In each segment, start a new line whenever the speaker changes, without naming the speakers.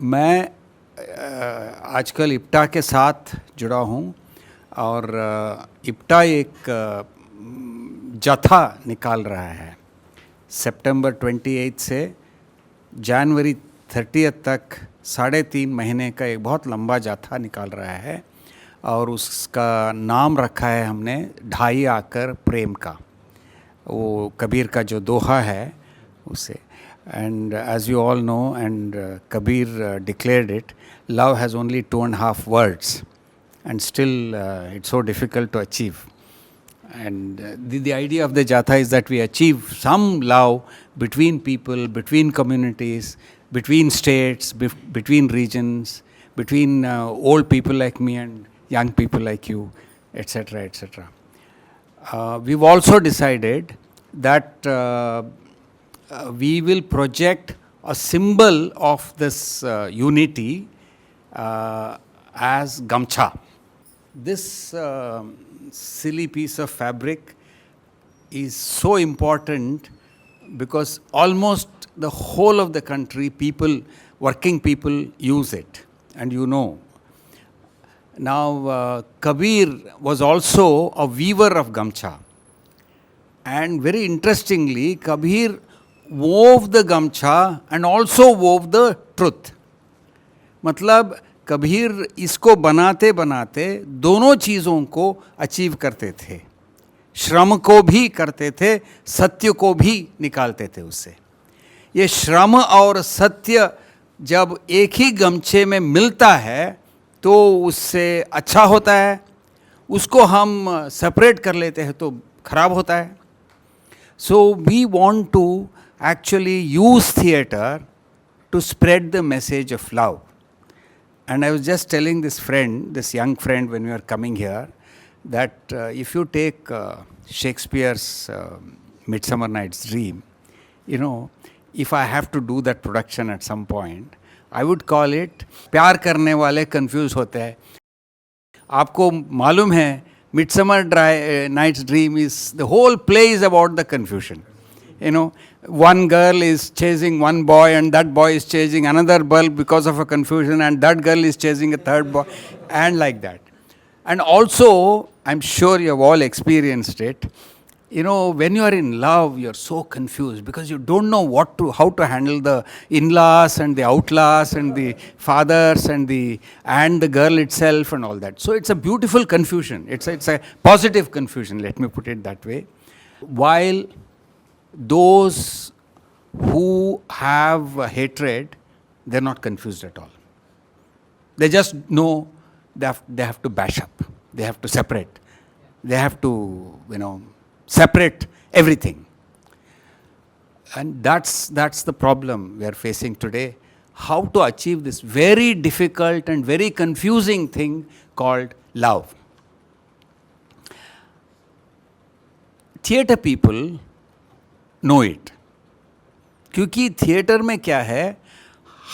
मैं आजकल इप्टा के साथ जुड़ा हूँ और इप्टा एक जथा निकाल रहा है। सितंबर 28 से जनवरी 30 तक 3.5 महीने का एक बहुत लंबा जाथा निकाल रहा है और उसका नाम रखा है हमने ढाई आकर प्रेम का। वो कबीर का जो दोहा है उसे, and as you all know, and Kabir declared it, love has only 2.5 words and still it's so difficult to achieve. And the idea of the jatha is that we achieve some love between people, between communities, between states, between regions, between old people like me and young people like you, etc., etc. We've also decided that we will project a symbol of this unity as gamcha. This silly piece of fabric is so important because almost the whole of the country, people, working people use it. And you know. Now, Kabir was also a weaver of gamcha. And very interestingly, Kabir wove the gamcha and also wove the truth. मतलब कबीर इसको बनाते बनाते दोनों चीज़ों को achieve करते थे, श्रम को भी करते थे, सत्य को भी निकालते थे उससे। ये श्रम और सत्य जब एक ही गमछे में मिलता है तो उससे अच्छा होता है, उसको हम सेपरेट कर लेते हैं तो खराब होता है। So we want to actually use theatre to spread the message of love. And I was just telling this friend, this young friend, when we were coming here, that if you take Shakespeare's Midsummer Night's Dream, you know, if I have to do that production at some point, I would call it प्यार करने वाले confused होते हैं। आपको मालूम है Midsummer Night's Dream is, the whole play is about the confusion. You know, one girl is chasing one boy and that boy is chasing another girl because of a confusion, and that girl is chasing a third boy, and like that. And also, I'm sure you have all experienced it. You know, when you are in love, you're so confused because you don't know how to handle the in-laws and the outlaws and the fathers and the girl itself and all that. So it's a beautiful confusion. It's a positive confusion, let me put it that way. While those who have hatred, they're not confused at all. They just know they have to bash up. They have to separate. They have to, separate everything. And that's the problem we are facing today. How to achieve this very difficult and very confusing thing called love. Theatre people know it. क्योंकि theatre में क्या है,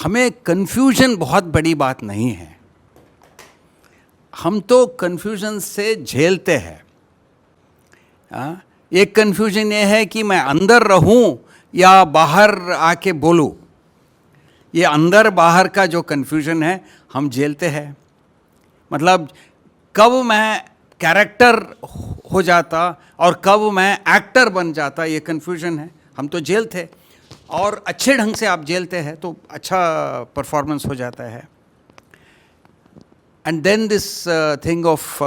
हमें confusion बहुत बड़ी बात नहीं है, हम तो कन्फ्यूजन से झेलते हैं। एक कन्फ्यूजन ये है कि मैं अंदर रहूं या बाहर आके बोलूं। ये अंदर बाहर का जो कन्फ्यूजन है हम झेलते हैं। मतलब कब मैं कैरेक्टर हो जाता और कब मैं एक्टर बन जाता, ये कन्फ्यूजन है, हम तो झेलते। और अच्छे ढंग से आप झेलते हैं तो अच्छा परफॉर्मेंस हो जाता है। And then this thing of,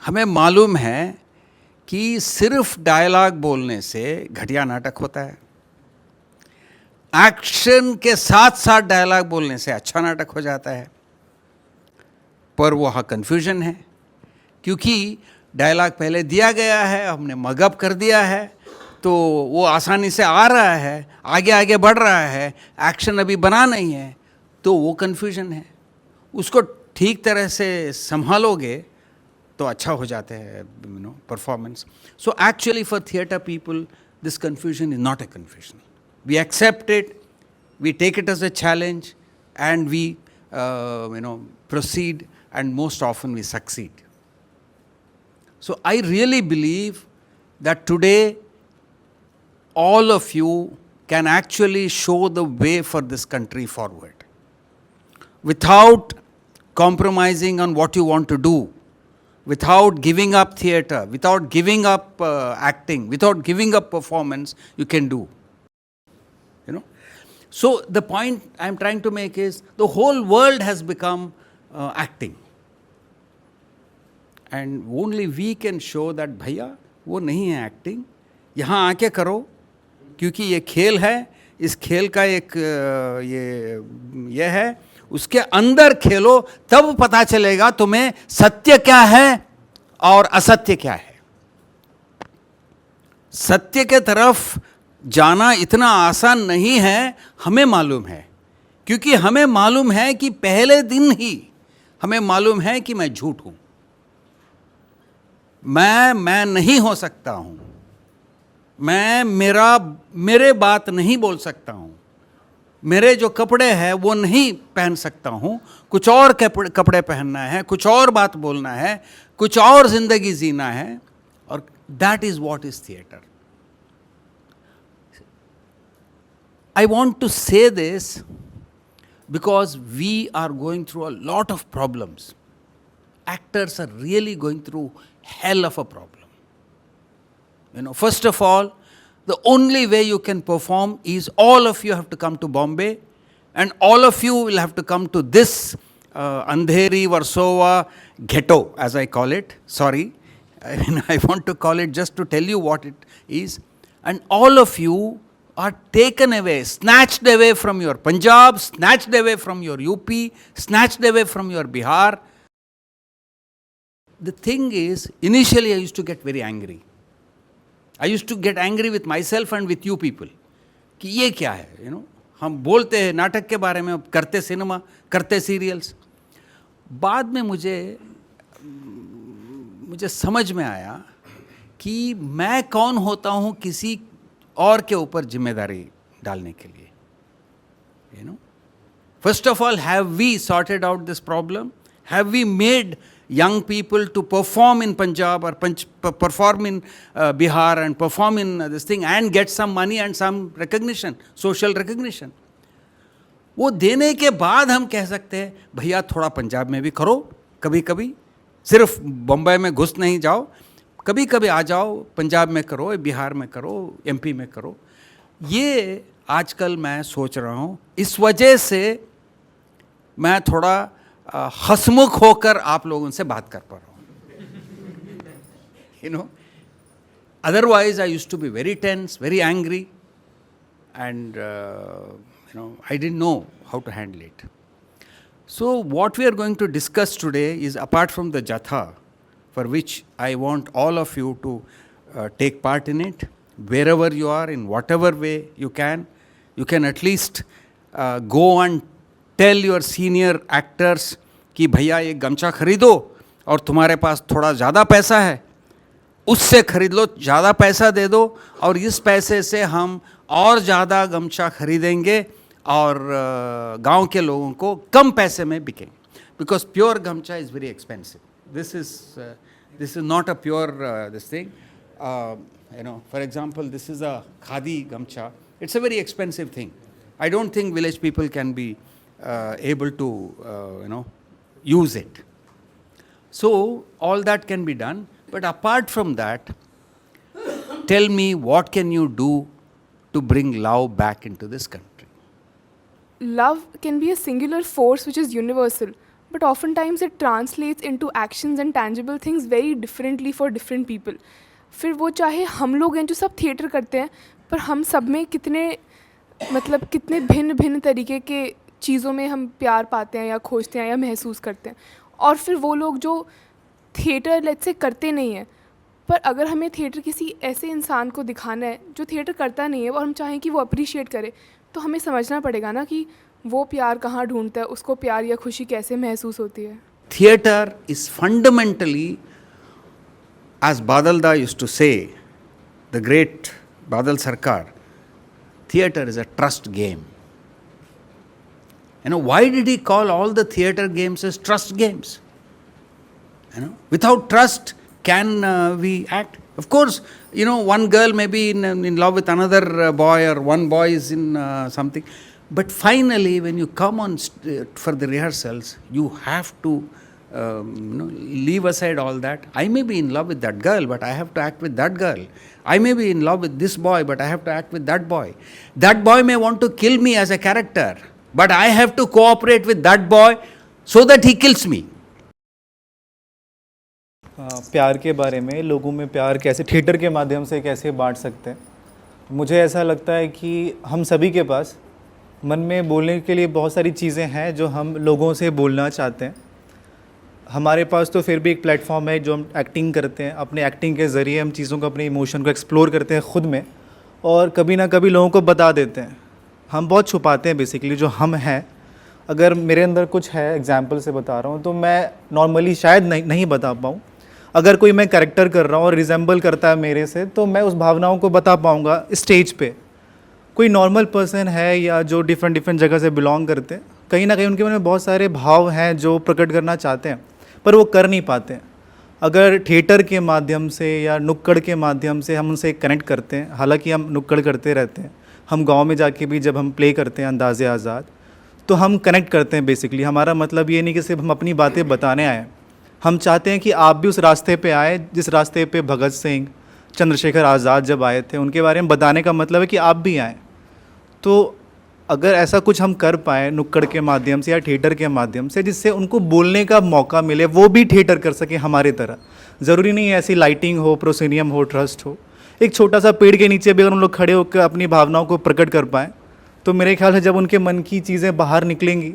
हमें मालूम है कि सिर्फ डायलॉग बोलने से घटिया नाटक होता है, एक्शन के साथ साथ डायलॉग बोलने से अच्छा नाटक हो जाता है। पर वहाँ कन्फ्यूजन है क्योंकि डायलॉग पहले दिया गया है, हमने मगअप कर दिया है, तो वो आसानी से आ रहा है, आगे आगे बढ़ रहा है, एक्शन अभी बना नहीं है, तो वो कन्फ्यूजन है। उसको ठीक तरह से संभालोगे तो अच्छा हो जाते हैं, performance. So actually for theatre people this confusion is not a confusion. We accept it, we take it as a challenge, and we proceed, and most often we succeed. So I really believe that today all of you can actually show the way for this country forward. without compromising on what you want to do, without giving up theatre, without giving up acting, without giving up performance, you can do. You know? So the point I'm trying to make is the whole world has become acting. And only we can show that भैया वो नहीं है acting, यहाँ आके करो, क्योंकि ये खेल है, इस खेल का एक ये है, उसके अंदर खेलो, तब पता चलेगा तुम्हें सत्य क्या है और असत्य क्या है. सत्य के तरफ जाना इतना आसान नहीं है, हमें मालूम है, क्योंकि हमें मालूम है कि पहले दिन ही हमें मालूम है कि मैं झूठ हूं, मैं नहीं हो सकता हूं, मैं मेरे बात नहीं बोल सकता हूं, मेरे जो कपड़े हैं वो नहीं पहन सकता हूं, कुछ और कपड़े पहनना है, कुछ और बात बोलना है, कुछ और जिंदगी जीना है. और that is what is theatre. I want to say this because we are going through a lot of problems. Actors are really going through hell of a problem. You know, first of all, the only way you can perform is all of you have to come to Bombay, and all of you will have to come to this Andheri, Warsaw ghetto, as I call it. Sorry, I want to call it just to tell you what it is. And all of you are taken away, snatched away from your Punjab, snatched away from your UP, snatched away from your Bihar. The thing is, initially I used to get very angry. I used to get angry with myself and with you people. कि ये क्या है, you know? हम बोलते हैं नाटक के बारे में, करते सिनेमा, करते सीरियल्स. बाद में मुझे समझ में आया कि मैं कौन होता हूँ किसी और के ऊपर जिम्मेदारी डालने के लिए. You know, first of all, have we sorted out this problem? Have we made young people to perform in Punjab or perform in Bihar and perform in this thing and get some money and some recognition, social recognition? वो देने के बाद हम कह सकते हैं भैया थोड़ा पंजाब में भी करो, कभी कभी सिर्फ बम्बई में घुस नहीं जाओ, कभी कभी आ जाओ, पंजाब में करो, बिहार में करो, एमपी में करो. ये आजकल मैं सोच रहा हूँ, इस वजह से मैं थोड़ा हंसमुख होकर आप लोगों से बात कर पा रहा हूँ. You know, otherwise I used to be very tense, very angry, and you know, I didn't know how to handle it. So what we are going to discuss today is, apart from the Jatha, for which I want all of you to take part in it, wherever you are, in whatever way you can at least go and tell your senior actors कि भैया ये गमछा खरीदो और तुम्हारे पास थोड़ा ज़्यादा पैसा है, उससे खरीद लो, ज़्यादा पैसा दे दो और इस पैसे से हम और ज़्यादा गमछा खरीदेंगे और गांव के लोगों को कम पैसे में बिकेंगे. बिकॉज प्योर गमछा is very expensive. This is not a pure this thing. You know, for example, this is a khadi gamcha. It's a very expensive thing. I don't think village people can be able to you know, use it. So all that can be done. But apart from that, tell me, what can you do to bring love back into this country?
Love can be a singular force which is universal. But oftentimes it translates into actions and tangible things very differently for different people. फिर वो चाहे हम लोग हैं जो सब theatre करते हैं, पर हम सब में कितने भिन्न भिन्न तरीके के चीज़ों में हम प्यार पाते हैं या खोजते हैं या महसूस करते हैं. और फिर वो लोग जो थिएटर लेट्स से करते नहीं हैं, पर अगर हमें थिएटर किसी ऐसे इंसान को दिखाना है जो थिएटर करता नहीं है और हम चाहें कि वो अप्रिशिएट करे, तो हमें समझना पड़ेगा ना कि वो प्यार कहाँ ढूंढता है, उसको प्यार या खुशी कैसे महसूस होती है.
Theatre is fundamentally, as Badalda used to say, the great Badal Sarkar, theatre is a trust game. You know, why did he call all the theatre games as trust games? You know, without trust, can we act? Of course, you know, one girl may be in love with another boy, or one boy is in something. But finally, when you come on for the rehearsals, you have to leave aside all that. I may be in love with that girl, but I have to act with that girl. I may be in love with this boy, but I have to act with that boy. That boy may want to kill me as a character, but I have to cooperate with that boy so that he kills me.
प्यार के बारे में, लोगों में प्यार कैसे theatre के माध्यम से कैसे बांट सकते हैं, मुझे ऐसा लगता है कि हम सभी के पास मन में बोलने के लिए बहुत सारी चीज़ें हैं जो हम लोगों से बोलना चाहते हैं. हमारे पास तो फिर भी एक प्लेटफॉर्म है जो हम एक्टिंग करते हैं, अपने एक्टिंग के ज़रिए हम चीज़ों को, अपने इमोशन को एक्सप्लोर करते हैं खुद में, और कभी ना कभी लोगों को बता देते हैं. हम बहुत छुपाते हैं बेसिकली जो हम हैं. अगर मेरे अंदर कुछ है, एग्जाम्पल से बता रहा हूँ, तो मैं नॉर्मली शायद नहीं बता पाऊँ. अगर कोई मैं कैरेक्टर कर रहा हूँ और रिजेंबल करता है मेरे से, तो मैं उस भावनाओं को बता पाऊँगा स्टेज पे. कोई नॉर्मल पर्सन है या जो डिफरेंट जगह से बिलोंग करते हैं, कहीं ना कहीं उनके मन में बहुत सारे भाव हैं जो प्रकट करना चाहते हैं, पर वो कर नहीं पाते हैं. अगर थिएटर के माध्यम से या नुक्कड़ के माध्यम से हम उनसे कनेक्ट करते हैं, हालांकि हम नुक्कड़ करते रहते हैं, हम गांव में जाके भी जब हम प्ले करते हैं अंदाज़े आज़ाद, तो हम कनेक्ट करते हैं बेसिकली. हमारा मतलब ये नहीं कि सिर्फ हम अपनी बातें बताने आए, हम चाहते हैं कि आप भी उस रास्ते पे आए जिस रास्ते पे भगत सिंह, चंद्रशेखर आज़ाद जब आए थे, उनके बारे में बताने का मतलब है कि आप भी आएँ. तो अगर ऐसा कुछ हम कर पाएँ नुक्कड़ के माध्यम से या थिएटर के माध्यम से, जिससे उनको बोलने का मौका मिले, वो भी थिएटर कर सके हमारे तरह. ज़रूरी नहीं है ऐसी लाइटिंग हो, प्रोसीनियम हो, ट्रस्ट हो. एक छोटा सा पेड़ के नीचे भी अगर उन लोग खड़े होकर अपनी भावनाओं को प्रकट कर पाएँ, तो मेरे ख्याल से जब उनके मन की चीज़ें बाहर निकलेंगी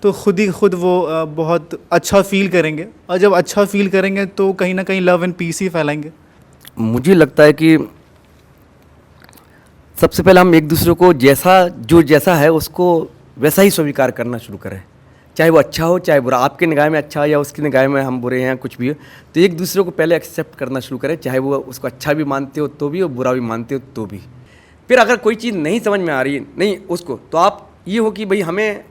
तो खुद ही खुद वो बहुत अच्छा फील करेंगे, और जब अच्छा फील करेंगे तो कहीं ना कहीं लव एंड पीस ही फैलाएंगे.
मुझे लगता है कि सबसे पहले हम एक दूसरे को जैसा है उसको वैसा ही स्वीकार करना शुरू करें, चाहे वो अच्छा हो चाहे बुरा. आपके निगाह में अच्छा या उसकी निगाह में हम बुरे हैं, कुछ भी हो, तो एक दूसरे को पहले एक्सेप्ट करना शुरू करें, चाहे वो उसको अच्छा भी मानते हो तो भी और बुरा भी मानते हो तो भी. फिर अगर कोई चीज़ नहीं समझ में आ रही नहीं उसको, तो आप ये हो कि भाई हमें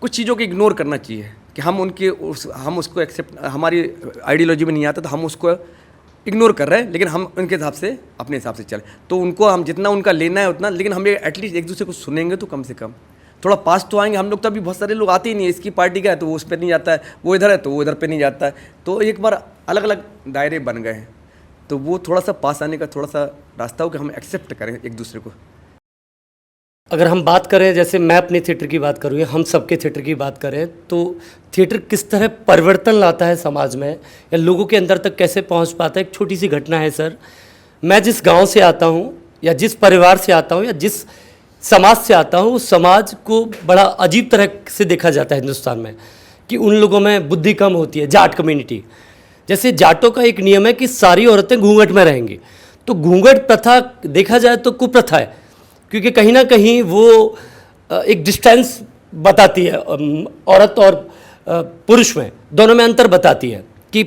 कुछ चीज़ों को इग्नोर करना चाहिए कि हम उसको एक्सेप्ट, हमारी आइडियोलॉजी में नहीं आता तो हम उसको इग्नोर कर रहे हैं, लेकिन हम उनके हिसाब से अपने हिसाब से चलें. तो उनको हम जितना उनका लेना है उतना, लेकिन हम एटलीस्ट एक दूसरे को सुनेंगे तो कम से कम थोड़ा पास तो आएंगे. हम लोग तो अभी बहुत सारे लोग आते ही नहीं है, इसकी पार्टी का है तो वो उस पर नहीं जाता है, वो इधर है तो वो इधर पे नहीं जाता है. तो एक बार अलग अलग दायरे बन गए हैं, तो वो थोड़ा सा पास आने का थोड़ा सा रास्ता हो कि हम एक्सेप्ट करें एक दूसरे को.
अगर हम बात करें, जैसे मैं अपने थिएटर की बात करूँ या हम सबके थिएटर की बात करें, तो थिएटर किस तरह परिवर्तन लाता है समाज में या लोगों के अंदर तक कैसे पहुंच पाता है. एक छोटी सी घटना है सर. मैं जिस गांव से आता हूं या जिस परिवार से आता हूं या जिस समाज से आता हूं, उस समाज को बड़ा अजीब तरह से देखा जाता है हिंदुस्तान में कि उन लोगों में बुद्धि कम होती है. जाट कम्युनिटी, जैसे जाटों का एक नियम है कि सारी औरतें घूंघट में रहेंगी. तो घूंघट प्रथा देखा जाए तो कुप्रथा है, क्योंकि कहीं ना कहीं वो एक डिस्टेंस बताती है औरत और पुरुष में, दोनों में अंतर बताती है कि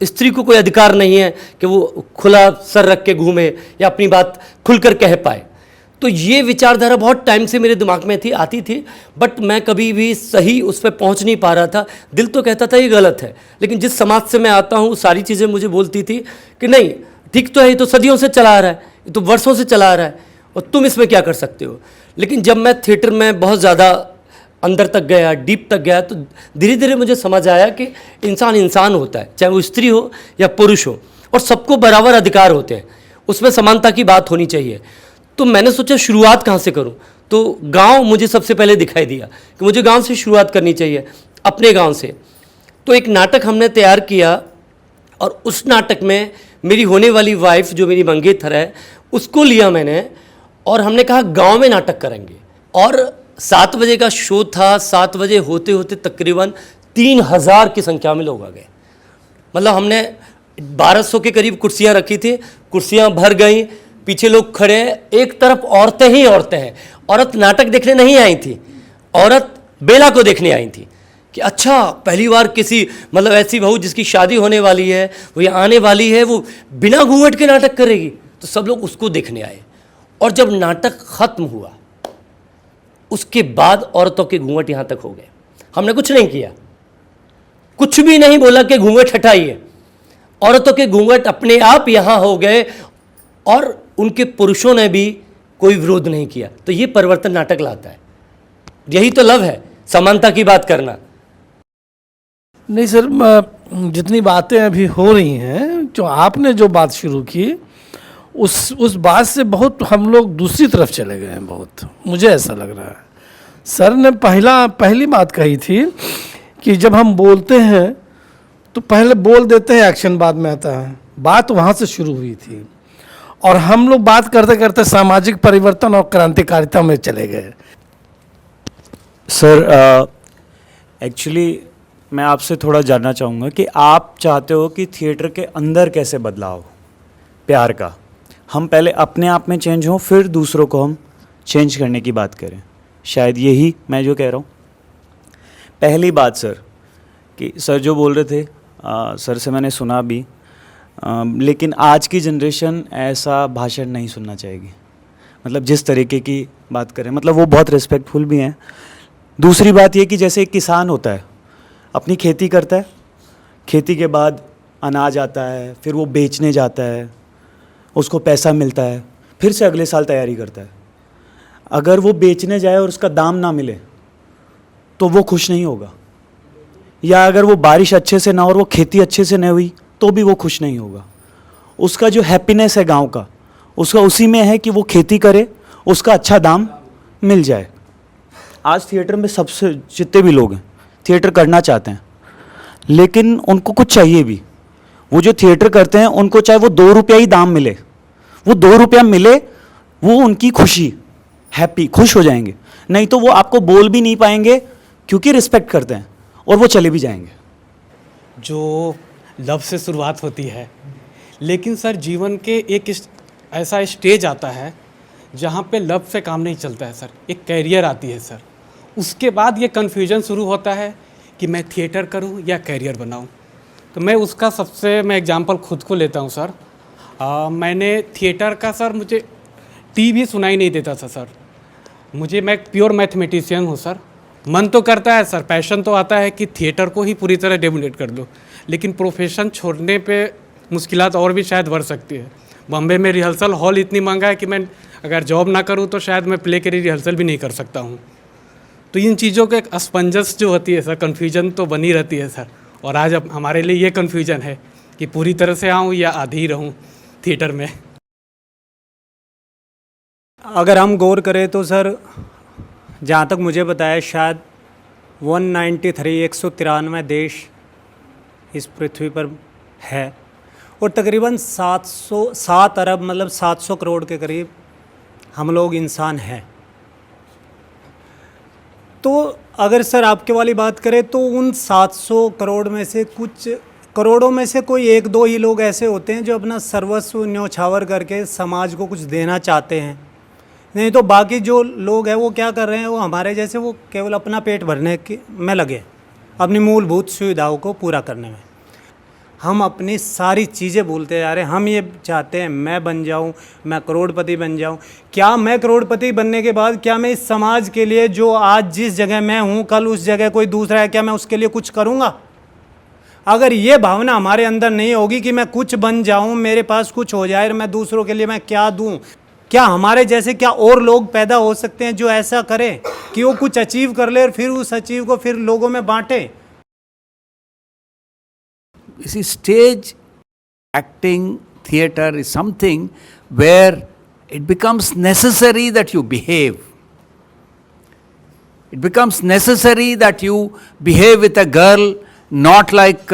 स्त्री को कोई अधिकार नहीं है कि वो खुला सर रख के घूमे या अपनी बात खुलकर कह पाए. तो ये विचारधारा बहुत टाइम से मेरे दिमाग में आती थी, बट मैं कभी भी सही उस पर पहुंच नहीं पा रहा था. दिल तो कहता था ये गलत है, लेकिन जिस समाज से मैं आता हूँ सारी चीज़ें मुझे बोलती थी कि नहीं ठीक तो है, ये तो सदियों से चला आ रहा है, ये तो वर्षों से चला आ रहा है और तुम इसमें क्या कर सकते हो. लेकिन जब मैं थिएटर में बहुत ज़्यादा अंदर तक गया, डीप तक गया, तो धीरे धीरे मुझे समझ आया कि इंसान होता है, चाहे वो स्त्री हो या पुरुष हो, और सबको बराबर अधिकार होते हैं, उसमें समानता की बात होनी चाहिए. तो मैंने सोचा शुरुआत कहाँ से करूँ, तो गांव मुझे सबसे पहले दिखाई दिया कि मुझे गांव से शुरुआत करनी चाहिए, अपने गांव से. तो एक नाटक हमने तैयार किया और उस नाटक में मेरी होने वाली वाइफ जो मेरी मंगेतर है उसको लिया मैंने, और हमने कहा गांव में नाटक करेंगे. और 7 बजे का शो था, 7 बजे होते होते तकरीबन 3000 की संख्या में लोग आ गए. मतलब हमने 1200 के करीब कुर्सियां रखी थी, कुर्सियां भर गई, पीछे लोग खड़े हैं, एक तरफ औरतें ही औरतें हैं. औरत नाटक देखने नहीं आई थी, औरत बेला को देखने आई थी कि अच्छा पहली बार किसी मतलब ऐसी बहू जिसकी शादी होने वाली है, वो यहाँ आने वाली है, वो बिना घूंघट के नाटक करेगी. तो सब लोग उसको देखने आए. और जब नाटक ख़त्म हुआ उसके बाद औरतों के घूंघट यहाँ तक हो गए. हमने कुछ नहीं किया, कुछ भी नहीं बोला कि घूंघट हटाइए, औरतों के घूंघट अपने आप यहाँ हो गए और उनके पुरुषों ने भी कोई विरोध नहीं किया. तो ये परिवर्तन नाटक लाता है. यही तो लव है, समानता की बात करना।
नहीं सर, जितनी बातें अभी हो रही हैं, जो आपने जो बात शुरू की उस बात से बहुत हम लोग दूसरी तरफ चले गए हैं। बहुत मुझे ऐसा लग रहा है। सर ने पहली बात कही थी कि जब हम बोलते हैं तो पहले बोल देते हैं, एक्शन बाद में आता है। बात वहाँ से शुरू हुई थी और हम लोग बात करते करते सामाजिक परिवर्तन और क्रांतिकारिता में चले गए।
सर एक्चुअली मैं आपसे थोड़ा जानना चाहूँगा कि आप चाहते हो कि थिएटर के अंदर कैसे बदलाव प्यार का, हम पहले अपने आप में चेंज हों फिर दूसरों को हम चेंज करने की बात करें, शायद यही मैं जो कह रहा हूँ। पहली बात सर कि सर जो बोल रहे थे सर से मैंने सुना भी, लेकिन आज की जनरेशन ऐसा भाषण नहीं सुनना चाहेगी, मतलब जिस तरीके की बात करें, मतलब वो बहुत रिस्पेक्टफुल भी हैं। दूसरी बात ये कि जैसे एक किसान होता है, अपनी खेती करता है, खेती के बाद अनाज आता है, फिर वो बेचने जाता है, उसको पैसा मिलता है, फिर से अगले साल तैयारी करता है। अगर वो बेचने जाए और उसका दाम ना मिले तो वो खुश नहीं होगा, या अगर वो बारिश अच्छे से ना हो और वो खेती अच्छे से नहीं हुई तो भी वो खुश नहीं होगा। उसका जो हैप्पीनेस है गांव का, उसका उसी में है कि वो खेती करे, उसका अच्छा दाम मिल जाए। आज थिएटर में सबसे जितने भी लोग हैं थिएटर करना चाहते हैं, लेकिन उनको कुछ चाहिए भी। वो जो थिएटर करते हैं उनको चाहे वो 2 रुपया ही दाम मिले, वो 2 रुपया मिले, वो उनकी खुशी, हैप्पी, खुश हो जाएंगे। नहीं तो वो आपको बोल भी नहीं पाएंगे क्योंकि रिस्पेक्ट करते हैं और वो चले भी जाएंगे।
जो लव से शुरुआत होती है, लेकिन सर जीवन के एक ऐसा स्टेज आता है जहाँ पे लव से काम नहीं चलता है सर, एक कैरियर आती है सर। उसके बाद ये कन्फ्यूजन शुरू होता है कि मैं थिएटर करूं या कैरियर बनाऊं। तो मैं उसका मैं एग्जांपल खुद को लेता हूं सर। मैंने थिएटर का सर, मुझे टी भी सुनाई नहीं देता था सर। मैं प्योर मैथमेटिशियन हूं सर। मन तो करता है सर, पैशन तो आता है कि थिएटर को ही पूरी तरह डोमिनेट कर दो, लेकिन प्रोफेशन छोड़ने पे मुश्किलात और भी शायद बढ़ सकती है। बॉम्बे में रिहर्सल हॉल इतनी महंगा है कि मैं अगर जॉब ना करूं तो शायद मैं प्ले की रिहर्सल भी नहीं कर सकता हूं। तो इन चीज़ों के एक असमंजस जो होती है सर, कन्फ्यूजन तो बनी रहती है सर। और आज अब हमारे लिए ये कन्फ्यूजन है कि पूरी तरह से आऊँ या आधी ही रहूँ थिएटर में।
अगर हम गौर करें तो सर, जहाँ तक मुझे पता है शायद 193 देश इस पृथ्वी पर है और तकरीबन 7 अरब मतलब 700 करोड़ के करीब हम लोग इंसान हैं। तो अगर सर आपके वाली बात करें तो उन 700 करोड़ में से कुछ करोड़ों में से कोई 1-2 ही लोग ऐसे होते हैं जो अपना सर्वस्व न्योछावर करके समाज को कुछ देना चाहते हैं। नहीं तो बाकी जो लोग हैं वो क्या कर रहे हैं, वो हमारे जैसे वो केवल अपना पेट भरने में लगे, अपनी मूलभूत सुविधाओं को पूरा करने में। हम अपनी सारी चीज़ें भूलते जा रहे हैं। हम ये चाहते हैं मैं बन जाऊं, मैं करोड़पति बन जाऊं। क्या मैं करोड़पति बनने के बाद क्या मैं इस समाज के लिए, जो आज जिस जगह मैं हूं कल उस जगह कोई दूसरा है, क्या मैं उसके लिए कुछ करूंगा? अगर ये भावना हमारे अंदर नहीं होगी कि मैं कुछ बन जाऊं, मेरे पास कुछ हो जाए, मैं दूसरों के लिए मैं क्या दूं, क्या हमारे जैसे क्या और लोग पैदा हो सकते हैं जो ऐसा करें कि वो कुछ अचीव कर ले और फिर उस अचीव को फिर लोगों में बांटे?
You see, stage acting, theatre is something where it becomes necessary that you behave. It becomes necessary that you behave with a girl not like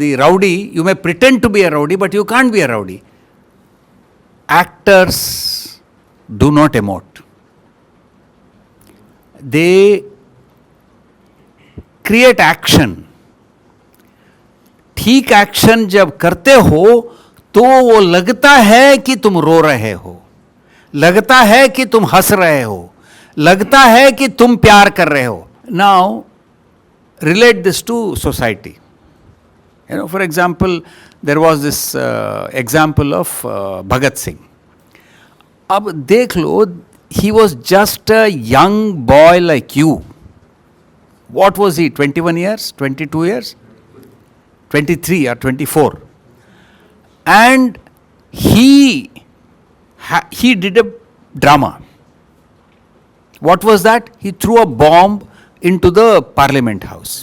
the rowdy. You may pretend to be a rowdy, but you can't be a rowdy. Actors do not emote. They create action. ठीक action जब करते हो तो वो लगता है कि तुम रो रहे हो, लगता है कि तुम हंस रहे हो, लगता है कि तुम प्यार कर रहे हो. Now relate this to society. You know, for example, there was this example of Bhagat Singh. अब देख लो, he was just a young boy like you. What was he, 21 years, 22 years? 23 or 24, and he did a drama What was that? He threw a bomb into the Parliament House.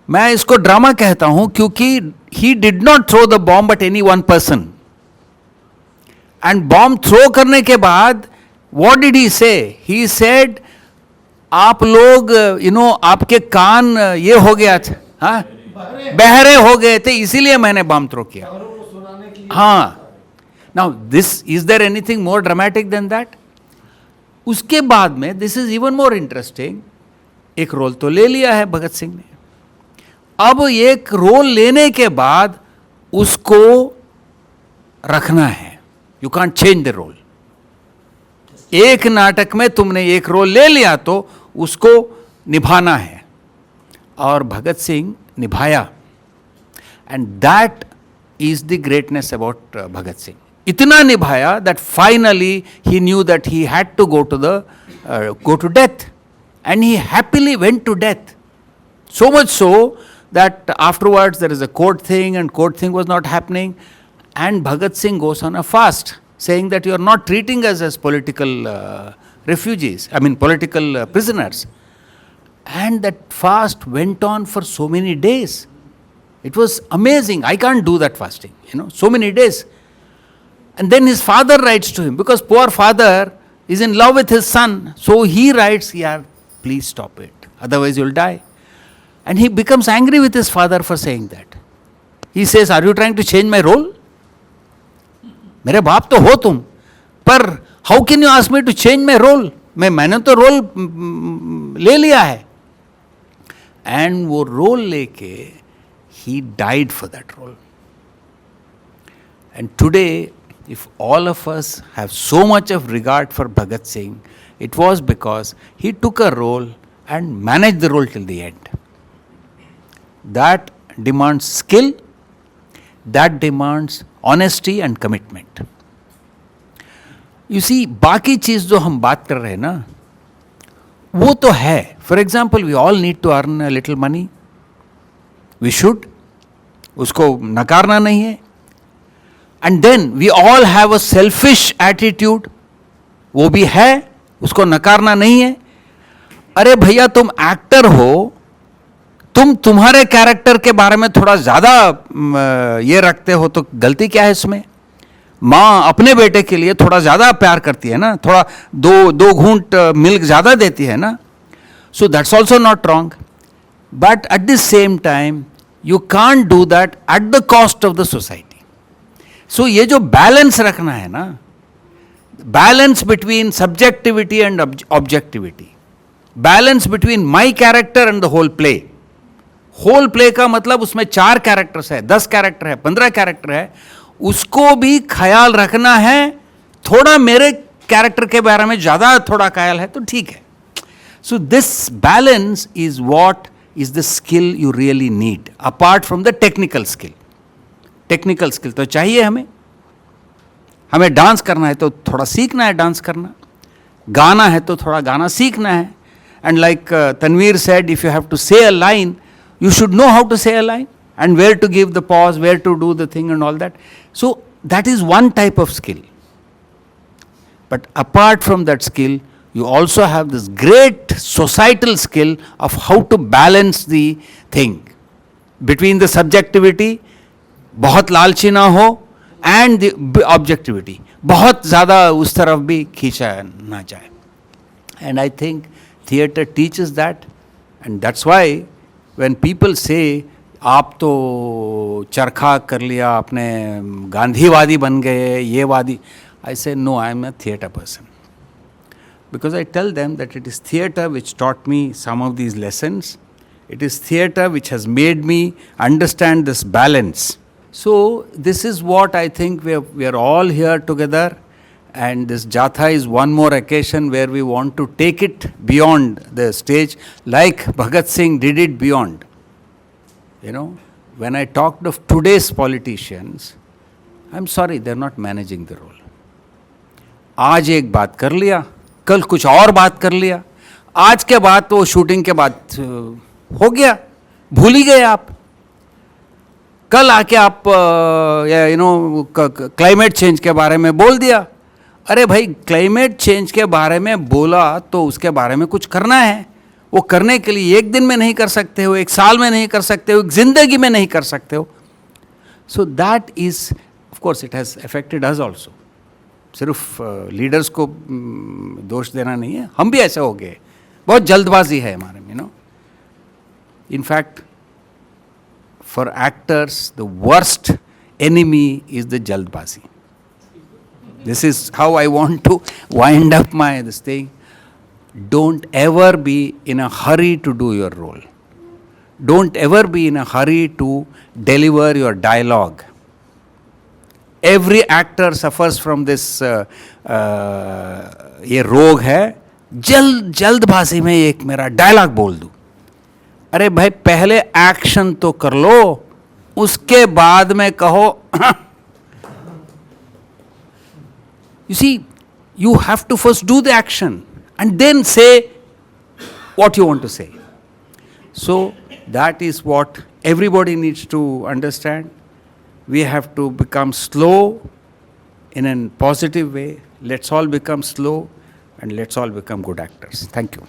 मैं इसको drama कहता हूं क्योंकि he did not throw the bomb at any one person. And bomb throw करने के बाद what did he say? He said, आप लोग आपके कान ये हो गया था, हाँ, बहरे हो गए थे, इसीलिए मैंने बम थ्रो किया. हाँ. Now this, is there anything more dramatic than that? उसके बाद में this is even more interesting. एक रोल तो ले लिया है भगत सिंह ने. अब एक रोल लेने के बाद उसको रखना है. You can't change the role. एक नाटक में तुमने एक रोल ले लिया तो उसको निभाना है. और भगत सिंह निभाया. And that is the greatness about Bhagat Singh. इतना निभाया that finally he knew that he had to go to death, and he happily went to death. So much so that afterwards there is a court thing, and court thing was not happening, and Bhagat Singh goes on a fast, saying that you are not treating us as political refugees, I mean political prisoners. And that fast went on for so many days. It was amazing. I can't do that fasting, so many days. And then his father writes to him, because poor father is in love with his son. So he writes, yeah, please stop it, otherwise you'll die. And he becomes angry with his father for saying that. He says, are you trying to change my role? मेरे बाप तो हो तुम, पर how can you ask me to change my role? मैंने तो role ले लिया है. एंड वो रोल लेके ही died for that role. And today if all of us have so much of regard for Bhagat Singh, it was because he took a role and managed the role till the end. That demands skill, that demands honesty and commitment. You see, बाकी चीज़ जो हम बात कर रहे हैं ना, वो तो है. For example, we all need to earn a little money. We should. उसको नकारना नहीं है. And then we all have a selfish attitude. वो भी है, उसको नकारना नहीं है. अरे भैया तुम एक्टर हो, तुम्हारे कैरेक्टर के बारे में थोड़ा ज़्यादा ये रखते हो तो गलती क्या है इसमें? माँ अपने बेटे के लिए थोड़ा ज़्यादा प्यार करती है ना, थोड़ा दो घूंट मिल्क ज़्यादा देती है ना. So that's also not wrong. But at the same time you can't do that at the cost of the society. So ये जो बैलेंस रखना है ना, balance between subjectivity and objectivity, balance between my character and the whole play. Whole play का मतलब उसमें 4 characters है, 10 character है, 15 कैरेक्टर है, उसको भी ख्याल रखना है. थोड़ा मेरे कैरेक्टर के बारे में ज़्यादा थोड़ा ख्याल है तो ठीक है. So this balance is what is the skill you really need apart from the technical skill. Technical skill तो चाहिए हमें डांस करना है तो थोड़ा सीखना है डांस करना, गाना है तो थोड़ा गाना सीखना है. And like Tanveer said, if you have to say a line, you should know how to say a line and where to give the pause, where to do the thing and all that. So that is one type of skill. But apart from that skill, you also have this great societal skill of how to balance the thing between the subjectivity, बहुत लालची ना हो, and the objectivity, बहुत ज़्यादा उस तरफ भी खींचा ना जाए. And I think theatre teaches that, and that's why when people say आप तो चरखा कर लिया, आपने गांधीवादी बन गए, ये वादी, I say no, I am a theatre person. Because I tell them that it is theatre which taught me some of these lessons. It is theatre which has made me understand this balance. So this is what I think we are all here together, and this Jatha is one more occasion where we want to take it beyond the stage, like Bhagat Singh did it beyond. When I talked of today's politicians, I'm sorry, they're not managing the role. आज एक बात कर लिया, कल कुछ और बात कर लिया, आज के बाद तो शूटिंग के बाद हो गया, भूल ही गए आप. कल आके आप क्लाइमेट चेंज के बारे में बोल दिया, अरे भाई क्लाइमेट चेंज के बारे में बोला तो उसके बारे में कुछ करना है. वो करने के लिए एक दिन में नहीं कर सकते हो, एक साल में नहीं कर सकते हो, एक जिंदगी में नहीं कर सकते हो. So that is of course it has affected us also. सिर्फ लीडर्स को दोष देना नहीं है, हम भी ऐसे हो गए. बहुत जल्दबाजी है हमारे में, no. In fact for actors the worst enemy is the jaltbazi. This is how I want to wind up this thing. Don't ever be in a hurry to do your role. Don't ever be in a hurry to deliver your dialogue. Every actor suffers from this ये रोग है. जल्दबाजी में एक मेरा dialogue बोल दूं. अरे भाई पहले एक्शन तो कर लो, उसके बाद में कहो. You see, you have to first do the action and then say what you want to say. So that is what everybody needs to understand. We have to become slow in a positive way. Let's all become slow and let's all become good actors. Thank you.